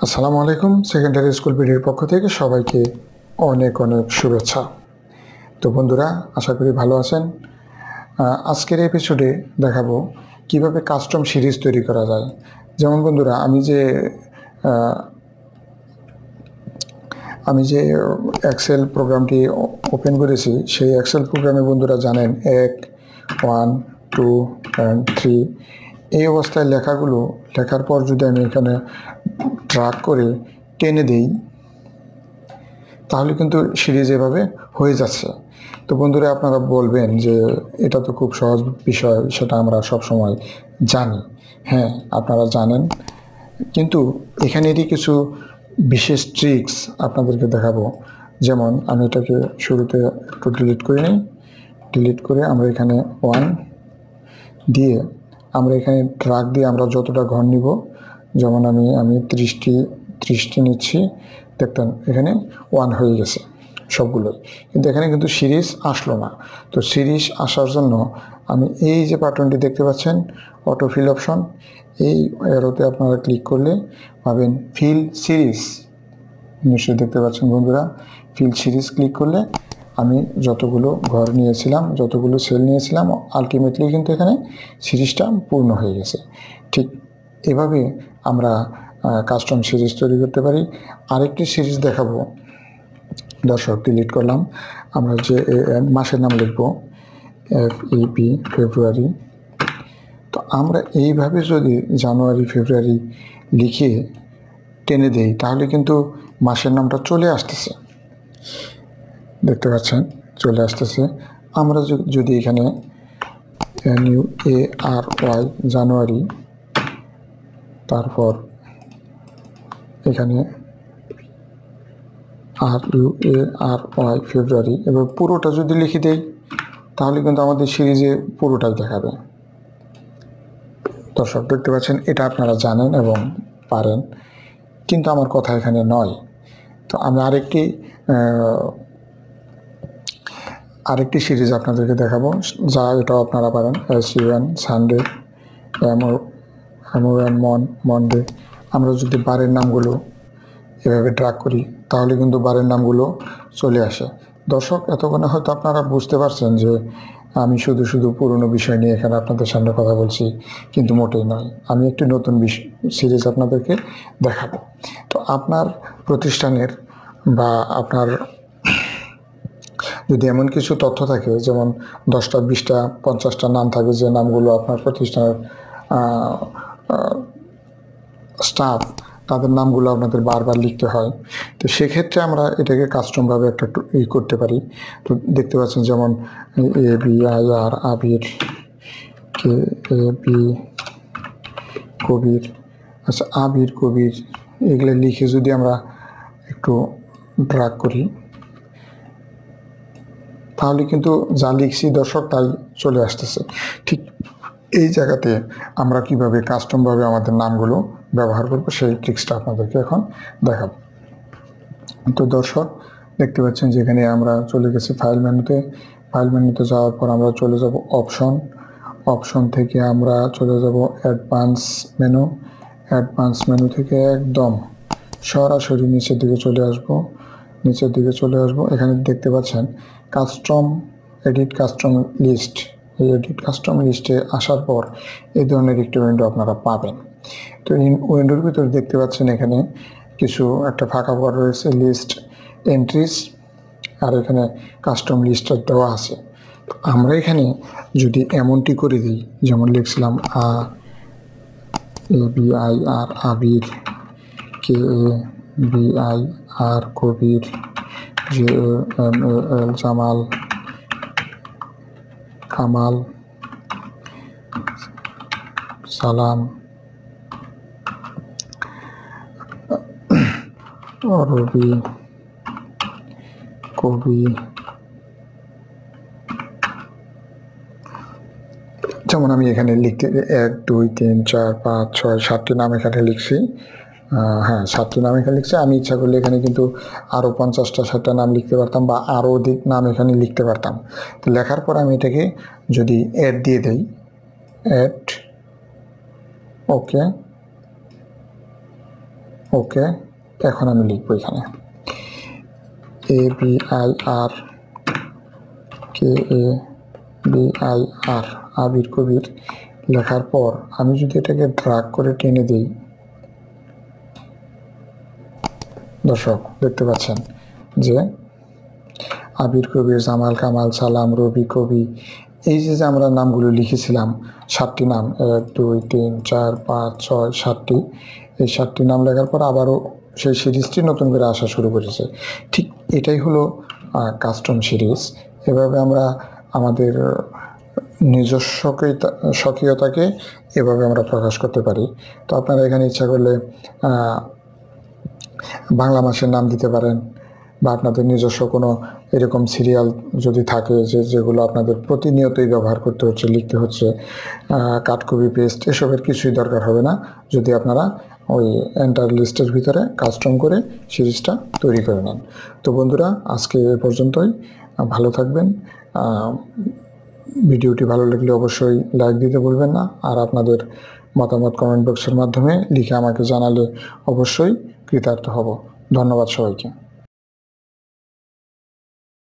আসসালামু আলাইকুম। Secondary school বিডির পক্ষ থেকে সবাইকে অনেক অনেক শুভেচ্ছা। তো বন্ধুরা, আশা করি ভালো আছেন। আজকের এপিসোডে দেখাবো কিভাবে কাস্টম সিরিজ তৈরি করা যায়। যেমন বন্ধুরা, আমি যে এক্সেল প্রোগ্রামটি ওপেন করেছি, সেই এক্সেল প্রোগ্রামে বন্ধুরা জানেন 1, 1, 2 and 3 এই অবস্থায় লেখার পর যদি আমি এখানে ড্র্যাগ করে টেনে দিই, তাহলে কিন্তু সিরিজ এভাবে হয়ে যাচ্ছে। তো বন্ধুরা, আপনারা বলবেন যে এটা তো খুব সহজ বিষয়, সেটা আমরা সব সময় জানি। হ্যাঁ, আপনারা জানেন, কিন্তু এখানেরই কিছু বিশেষ ট্রিক্স আপনাদেরকে দেখাবো। যেমন আমি এটাকে শুরুতে একটু ডিলিট করে নিই। ডিলিট করে আমরা এখানে 1 দিয়ে আমরা এখানে ড্র্যাগ দিয়ে আমরা যতটা ঘর নিব, যেমন আমি 30টি নিচ্ছি, দেখতেন এখানে 1 হয়ে গেছে সবগুলোই। কিন্তু এখানে কিন্তু সিরিজ আসলো না। তো সিরিজ আসার জন্য আমি এই যে বাটনটি দেখতে পাচ্ছেন, অটো ফিল অপশন, এই এরোতে আপনারা ক্লিক করলে পাবেন ফিল সিরিজ। নিশ্চয়ই দেখতে পাচ্ছেন বন্ধুরা, ফিল সিরিজ ক্লিক করলে আমি যতগুলো ঘর নিয়েছিলাম, যতগুলো সেল নিয়েছিলাম, আলটিমেটলি কিন্তু এখানে সিরিজটা পূর্ণ হয়ে গেছে। ঠিক এভাবে আমরা কাস্টম সিরিজ তৈরি করতে পারি। আরেকটি সিরিজ দেখাবো। দর্শক, ডিলিট করলাম। আমরা যে মাসের নাম লিখব FEB, ফেব্রুয়ারি। তো আমরা এইভাবে যদি জানুয়ারি, ফেব্রুয়ারি লিখে টেনে দেই, তাহলে কিন্তু মাসের নামটা চলে আসতেছে। দেখতে পাচ্ছেন চলে আসতেছে। আমরা যদি এখানে NUARY জানুয়ারি, তারপর এখানে RUARY ফেব্রুয়ারি, এবার পুরোটা যদি লিখে দেই, তাহলে কিন্তু আমাদের সিরিজে পুরোটাই দেখাবে। দর্শক, দেখতে পাচ্ছেন, এটা আপনারা জানেন এবং পারেন, কিন্তু আমার কথা এখানে নয়। তো আমরা আরেকটি সিরিজ আপনাদেরকে দেখাবো, যা এটাও আপনারা পারেন। SUN Sunday, MON Monday. আমরা যদি বারের নামগুলো এভাবে ড্র্যাগ করি, তাহলে কিন্তু বারের নামগুলো চলে আসে। দর্শক, এতক্ষণে হয়তো আপনারা বুঝতে পারছেন যে আমি শুধু পুরনো বিষয় নিয়ে এখানে আপনাদের সামনে কথা বলছি, কিন্তু মোটেই নয়। আমি একটি নতুন সিরিজ আপনাদেরকে দেখাবো। তো আপনার প্রতিষ্ঠানের বা আপনার যদি এমন কিছু তথ্য থাকে, যেমন 10টা, 20টা, 50টা নাম থাকে, যে নামগুলো আপনার প্রতিষ্ঠানের স্টাফ, তাদের নামগুলো আপনাদের বারবার লিখতে হয়, তো সেক্ষেত্রে আমরা এটাকে কাস্টমভাবে একটা করতে পারি। তো দেখতে পাচ্ছেন, যেমন ABIR, আবির, KAB, কবির। আচ্ছা, আবির, কবির, এগুলো লিখে যদি আমরা একটু ড্র্যাগ করি, তাহলে কিন্তু যা লিখছি দর্শক, তাই চলে আসতেছে। ঠিক এই জায়গাতে আমরা কিভাবে কাস্টমভাবে আমাদের নামগুলো ব্যবহার করব, সেই ট্রিক্সটা আপনাদেরকে এখন দেখাবো। তো দর্শক, দেখতে পাচ্ছেন যেখানে আমরা চলে গেছি ফাইল মেনুতে। ফাইল মেনুতে যাওয়ার পর আমরা চলে যাব অপশন থেকে আমরা চলে যাব অ্যাডভান্স মেনু। অ্যাডভান্স মেনু থেকে একদম সরাসরি নিচের দিকে চলে আসবো। এখানে দেখতে পাচ্ছেন এডিট কাস্টম লিস্ট। এই এডিট কাস্টম লিস্টে আসার পর এই ধরনের একটি উইন্ডো আপনারা পাবেন। তো এই উইন্ডোর ভিতরে দেখতে পাচ্ছেন এখানে কিছু একটা ফাঁকা ঘর রয়েছে, লিস্ট এন্ট্রিজ, আর এখানে কাস্টম লিস্ট দেওয়া আছে। আমরা এখানে যদি এমনটি করে দিই, যেমন লিখছিলাম ABIR আবির, KABIR কবির, JAMAL জামাল, কামাল, সালাম, রবি, কবি। যেমন আমি এখানে লিখতে 1, 2, 3, 4, 5, 6, 7টি নাম এখানে লিখছি। হ্যাঁ, 7টি নাম এখানে লিখছি। আমি ইচ্ছা করলে এখানে কিন্তু আরও 50টা, 60টা নাম লিখতে পারতাম, বা আরও অধিক নাম এখানে লিখতে পারতাম। তো লেখার পর আমি এটাকে যদি অ্যাড দিয়ে দেই, ওকে, ওকে, এখন আমি লিখবো এখানে ABIR KABIR আবির কবির লেখার পর আমি যদি এটাকে ড্রাগ করে টেনে দিই, দর্শক দেখতে পাচ্ছেন যে আবির কবির, জামাল, কামাল, সালাম, রবি, কবি, এই যে আমরা নামগুলো লিখেছিলাম 7টি নাম, 1 2 3 4 5 6 7টি, এই 7টি নাম লেখার পর আবারও সেই সিরিজটি নতুন করে আসা শুরু করেছে। ঠিক এটাই হলো কাস্টম সিরিজ। এভাবে আমরা আমাদের নিজস্ব স্বকীয়তাকে এভাবে আমরা প্রকাশ করতে পারি। তো আপনারা এখানে ইচ্ছা করলে বাংলা মাসের নাম দিতে পারেন, বা আপনাদের নিজস্ব কোনো এরকম সিরিয়াল যদি থাকে যেগুলো আপনাদের প্রতিনিয়তই ব্যবহার করতে হচ্ছে, লিখতে হচ্ছে, কাট, কপি, পেস্ট এসবের কিছুই দরকার হবে না যদি আপনারা ওই এন্টার লিস্টের ভিতরে কাস্টম করে সিরিজটা তৈরি করে নেন। তো বন্ধুরা, আজকে এ পর্যন্তই। ভালো থাকবেন। ভিডিওটি ভালো লাগলে অবশ্যই লাইক দিতে ভুলবেন না, আর আপনাদের মতামত কমেন্ট বক্সের মাধ্যমে লিখে আমাকে জানালে অবশ্যই কৃতার্থ হব। ধন্যবাদ সবাইকে।